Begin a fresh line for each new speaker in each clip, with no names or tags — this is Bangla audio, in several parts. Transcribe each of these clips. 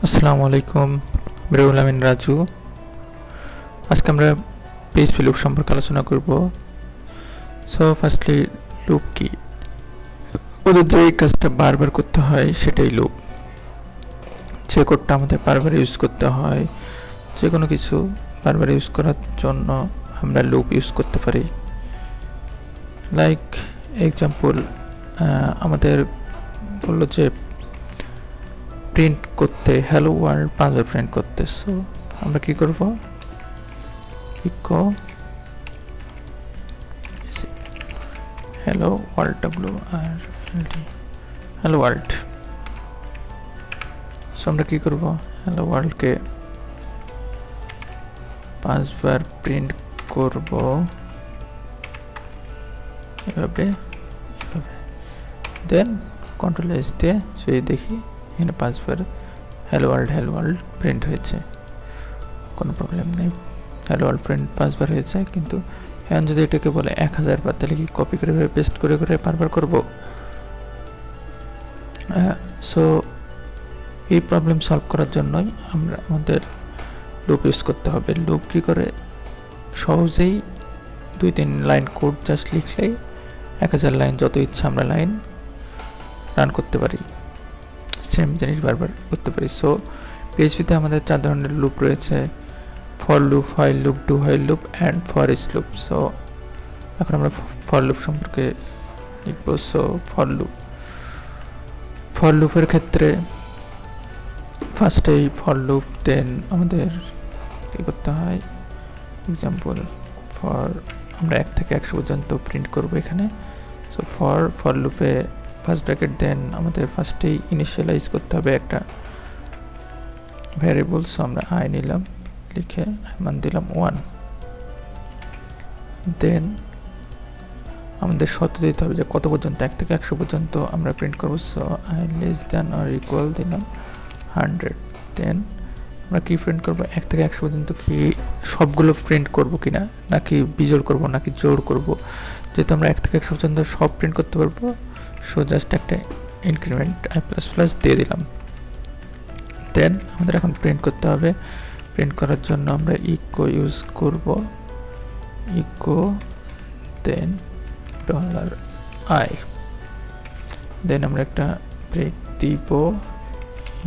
আসসালামু আলাইকুম, বিরুল আমিন রাজু। আজকে আমরা পিএইচপি লুপ সম্পর্কে আলোচনা করব। সো ফার্স্টলি, লুপ কি? ওদের যে কাজটা বারবার করতে হয় সেটাই লুপ। যে কোডটা আমাদের বারবার ইউজ করতে হয়, যে কোনো কিছু বারবার ইউজ করার জন্য আমরা লুপ ইউজ করতে পারি। লাইক এক্সাম্পল, আমাদের বললো যে প্রিন্ট করতে হ্যালো ওয়ার্ল্ড 5বার প্রিন্ট করতে। সো আমরা কি করব? Echo hello world, hello world. So আমরা কি করব? হ্যালো ওয়ার্ল্ডকে 5বার প্রিন্ট করব, এভাবে দেন কন্ট্রোল এস দিয়ে যদি দেখি এখানে 5বার হ্যালো ওয়ার্ল্ড প্রিন্ট হয়েছে, কোনো প্রবলেম নেই। হ্যালো ওয়ার্ল্ড প্রিন্ট 5বার হয়েছে, কিন্তু এখন যদি এটাকে বলে 1000 বার, তাহলে কি কপি করে পেস্ট করে বারবার করব? সো এই প্রবলেম সলভ করার জন্যই আমাদের লুপ ইউজ করতে হবে। লুপ কি করে? সহজেই 2-3 লাইন কোড জাস্ট লিখলেই 1000 লাইন, যত ইচ্ছা আমরা লাইন রান করতে পারি, সেম জিনিস বারবার করতে পারি। সো পিএইচপিতে আমাদের 4 ধরনের লুপ রয়েছে: for loop, while loop, do while loop and for each loop. So এখন আমরা ফর লুপ সম্পর্কে লিখব। সো ফর লুপের ক্ষেত্রে ফার্স্টেই ফর লুপ, দেন আমাদের কী করতে হয়? এক্সাম্পল, আমরা 1 থেকে 100 পর্যন্ত প্রিন্ট করব এখানে। সো ফর লুপে ফার্স্ট ব্র্যাকেট, দেন আমাদের ফার্স্টেই ইনিশিয়ালাইজ করতে হবে একটা ভ্যারিয়েবল। সো আমরা আই নিলাম, লিখে মান দিলাম 1। দেন আমাদের শর্ত দিতে হবে যে কত পর্যন্ত, 1 থেকে 100 পর্যন্ত আমরা প্রিন্ট করব। So I less than or equal দিলাম 100। দেন আমরা কি প্রিন্ট করব? 1 থেকে 100 পর্যন্ত কি সবগুলো প্রিন্ট করব কিনা, নাকি বিজোড় করব, নাকি জোড় করব? যেহেতু আমরা 1 থেকে 100 পর্যন্ত সব প্রিন্ট করতে পারবো, সো জাস্ট একটা ইনক্রিমেন্ট i++ দিয়ে দিলাম। দেন আমাদের এখন প্রিন্ট করতে হবে। প্রিন্ট করার জন্য আমরা ইকো ইউজ করব, ইকো দেন $i। দেন আমরা একটা ব্রেক দিব,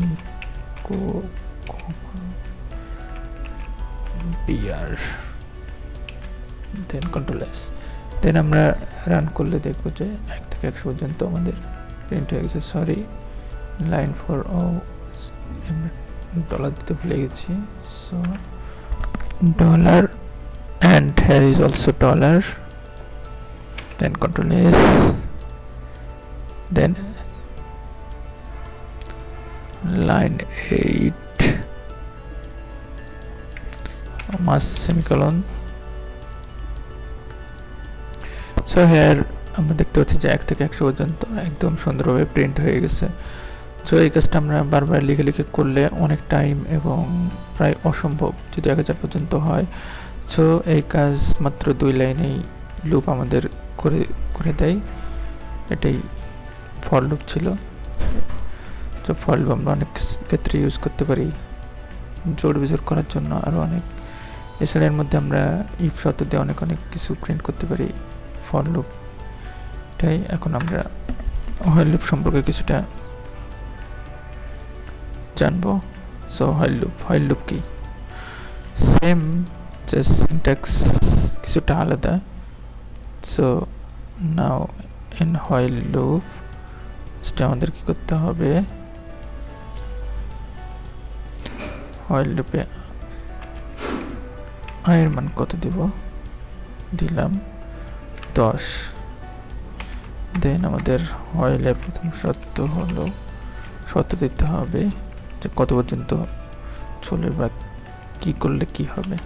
ইকো br, দেন কন্ট্রোল এস। দেন আমরা রান করলে দেখব যে 1 থেকে 100 পর্যন্ত আমাদের প্রিন্ট হয়ে গেছে। সরি, লাইন ফর ডলার দিতে ভুলে গেছি। So dollar and here is also dollar, then control S, then line 8 mass semicolon. So here আমরা দেখতে পাচ্ছি যে 1 থেকে 100 পর্যন্ত একদম সুন্দরভাবে প্রিন্ট হয়ে গেছে। সো এই কাজটা আমরা বারবার লিখে করলে অনেক টাইম এবং প্রায় অসম্ভব যদি 1000 পর্যন্ত হয়। সো এই কাজ মাত্র 2 লাইনেই লুপ আমাদের করে দেয়। এটাই ফর লুপ ছিল। তো ফর লুপ আমরা অনেক ক্ষেত্রে ইউজ করতে পারি, জোড় বিজোড় করার জন্য আরও অনেক। এছাড়া এর মধ্যে আমরা ইফ শর্ত দিয়ে অনেক কিছু প্রিন্ট করতে পারি ফর লুপ। এটাই এখন আমরা হোয়াইল লুপ সম্পর্কে কিছুটা জানবো। সো হোয়াইল লুপ কি? সেম, জাস্ট সিনট্যাক্স কিছুটা আলাদা। So now in while loop আমাদের কি করতে হবে? হোয়াইল লুপে i এর মান কত দিব? দিলাম 10। দেন আমাদের হোয়াইলের প্রথম শর্ত দিতে হবে যে কত পর্যন্ত চলে বা কি করলে কি হবে।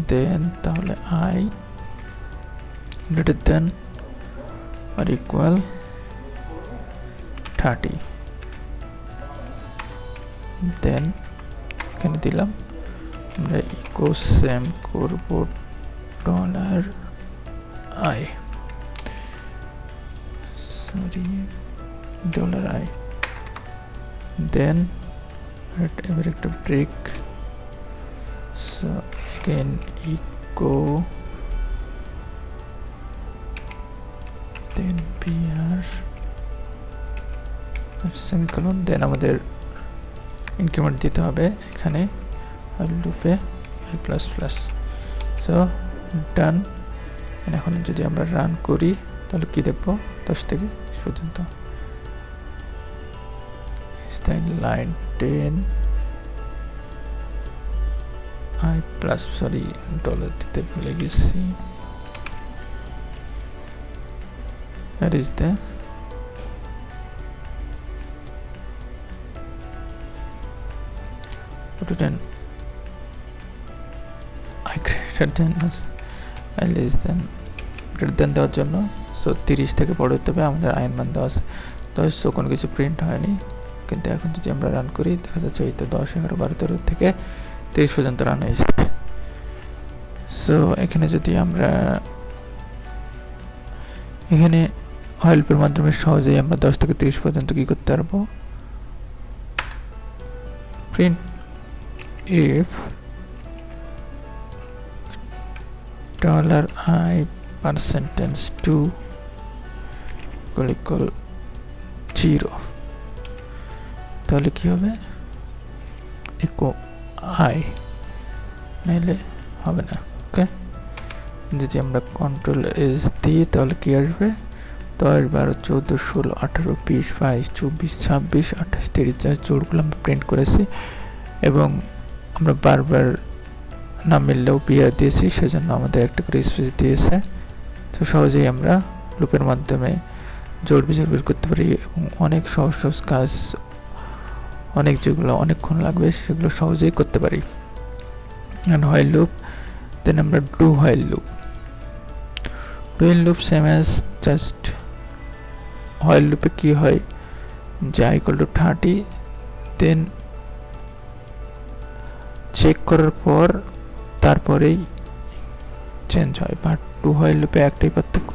দেন তাহলে i greater than or equal 30। দেন এখানে দিলাম আমরা ইকো সেম করব $i, সরি $i। দেন এবার একটা break, so again echo then br semicolon, then আমাদের ইনক্রিমেন্ট দিতে হবে এখানে লুপে i plus plus. So done. এখন যদি আমরা রান করি তাহলে কি দেখবো, 10 থেকে 20 পর্যন্ত। Line 10 i plus, sorry dollar দিতে ভুলে গেছি। That is the then I greater than I less than greater than দেওয়ার জন্য সো 30 থেকে বড় হতে হবে, আমাদের আইন মান দেওয়া আছে 10, সো কোনো কিছু প্রিন্ট হয়নি। কিন্তু এখন যদি আমরা রান করি দেখা যাচ্ছে এই তো 10, 11, 12, 13 থেকে 30 পর্যন্ত রান হয়েছে। সো এখানে যদি আমরা এখানে হেল্পের মাধ্যমে সহজেই আমরা 10 থেকে 30 পর্যন্ত কি করতে পারবো, প্রিন্ট if $i%2 equal 0, তাহলে কি হবে, echo i, নাইলে হবে না। ওকে, যদি আমরা কন্ট্রোল এস দিই তাহলে কি আসবে, 10, 12, 14, 16, 18, 20, 22, 24, 26, 28, 30 যা জোড়গুলো আমরা প্রিন্ট করেছি এবং আমরা বারবার না মিললেও বিআর দিয়েছি, সেজন্য আমাদের একটা করে স্পেস দিয়েছে। তো সহজেই আমরা লুপের মাধ্যমে জোড় বিজোড় বের করতে পারি এবং অনেক সহজ সহজ কাজ, অনেক যেগুলো অনেকক্ষণ লাগবে সেগুলো সহজেই করতে পারি। হোয়াইল লুপ, দেন আমরা do while loop. Do while loop same as just while লুপে কি হয় যে i equal to 30, then check করার পর তারপরেই চেঞ্জ হয়। বাট ডু হোয়াইল লুপে একটাই পার্থক্য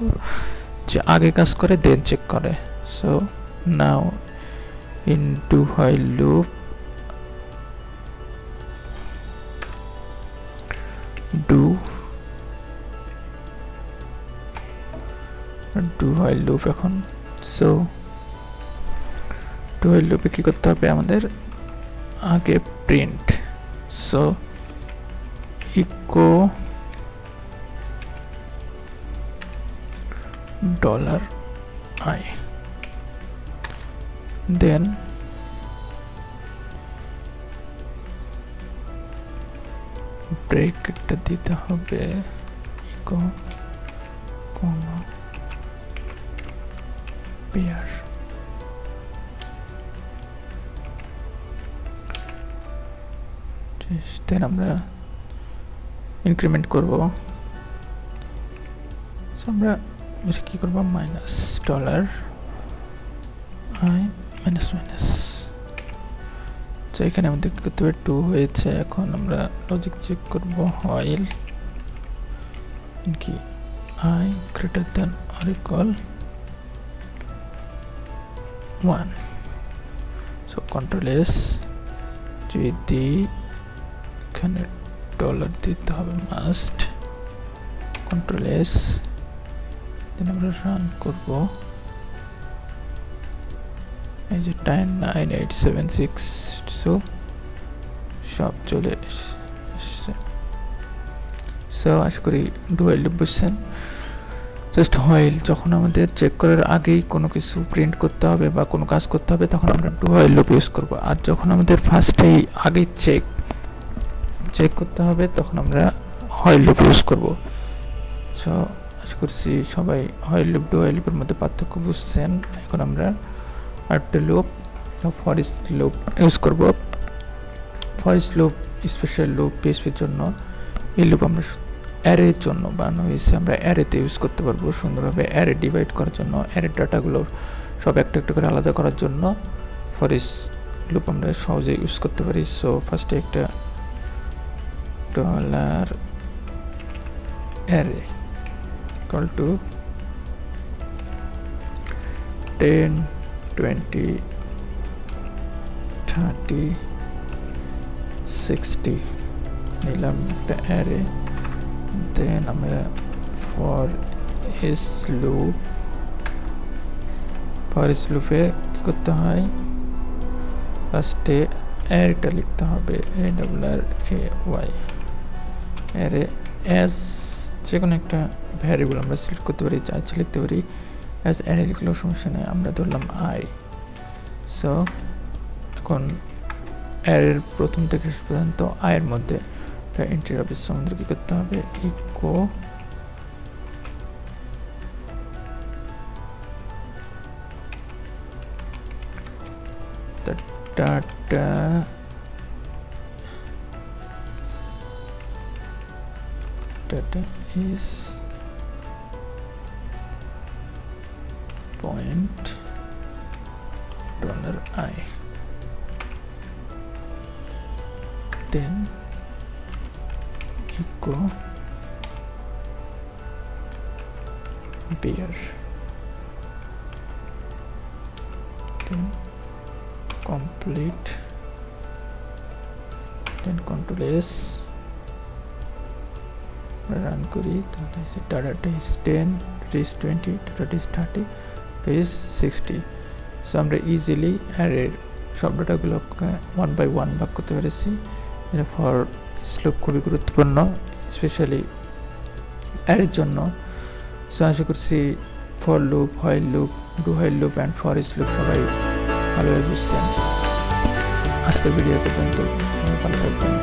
যে আগে কাজ করে দেন চেক করে। So now in do while loop do while loop এখন, সো ডু হোয়াইল লুপে কি করতে হবে আমাদের, আগে print, so echo $i, then break একটা দিতে হবে, echo comma pair, দেন আমরা ইনক্রিমেন্ট করব। সো আমরা কি করব, মাইনাস $i মাইনাস মাইনাস। তো এখানে আমাদের কি করতে হবে, 2 হয়েছে। এখন আমরা লজিক চেক করব, হোয়াইল কি i greater than or equal 1, so control S, যদি এখানে ডলার দিতে হবে মাস্ট, কন্ট্রোল এস, দেন আমরা রান করব। এই যে 10, 9, 8, 7, 6, সো সব চলে এসছে। সো আশা করি ডুয়াল লুপ বুঝছেন। জাস্ট হোয়াইল যখন আমাদের চেক করার আগেই কোনো কিছু প্রিন্ট করতে হবে বা কোনো কাজ করতে হবে তখন আমরা ডুয়াল লুপ ইউজ করব, আর যখন আমাদের ফার্স্টেই আগেই চেক করতে হবে তখন আমরা হোয়াইল লুপ ইউজ করব। সো আশা করছি সবাই হোয়াইল লুপ ডুয়াল লুপের মধ্যে পার্থক্য বুঝছেন। এখন আমরা আরেকটা loop for each loop use করব। For each loop special loop পিএইচপির জন্য। এই লুপ আমরা অ্যারের জন্য বানানো হয়েছে, আমরা অ্যারেতে ইউজ করতে পারবো সুন্দরভাবে, অ্যারে ডিভাইড করার জন্য, অ্যারের ডাটাগুলো সব একটা একটা করে আলাদা করার জন্য ফর ইচ লুপ আমরা সহজে ইউজ করতে পারি। সো ফার্স্টে একটা ডলার অ্যারে ইকুয়াল টু 10, 20, 30, 60 নিলাম একটা অ্যারে। দেন আমরা ফর লুপে কি করতে হয়, ফার্স্টে অ্যারেটা লিখতে হবে, ARRAY অ্যারে অ্যাজ যে কোনো একটা ভ্যারিয়েবল আমরা সিলেক্ট করতে পারি, চাইছি লিখতে পারি। অ্যাজ অ্যারে লিখলেও সমস্যা নেই, আমরা ধরলাম আই। সো এখন অ্যারের প্রথম থেকে শেষ পর্যন্ত আয়ের মধ্যে একটা এন্ট্রি হবে। সো আমাদের কি করতে হবে, eco data is point $i, then echo beer, then complete, then control S run করি। তাহলে data is 10, data is 20, data is 30, data is 60। So আমরা ইজিলি অ্যারের সব ডাটাগুলোকে 1 by 1 ভাগ করতে পেরেছি। এটা ফর লুপ খুবই গুরুত্বপূর্ণ, স্পেশালি অ্যারের জন্য। সো আশা করছি for loop, while loop, do while loop and for each loop সবাই ভালোভাবে বুঝছেন। আজকের ভিডিও পর্যন্ত ভালো থাকবেন।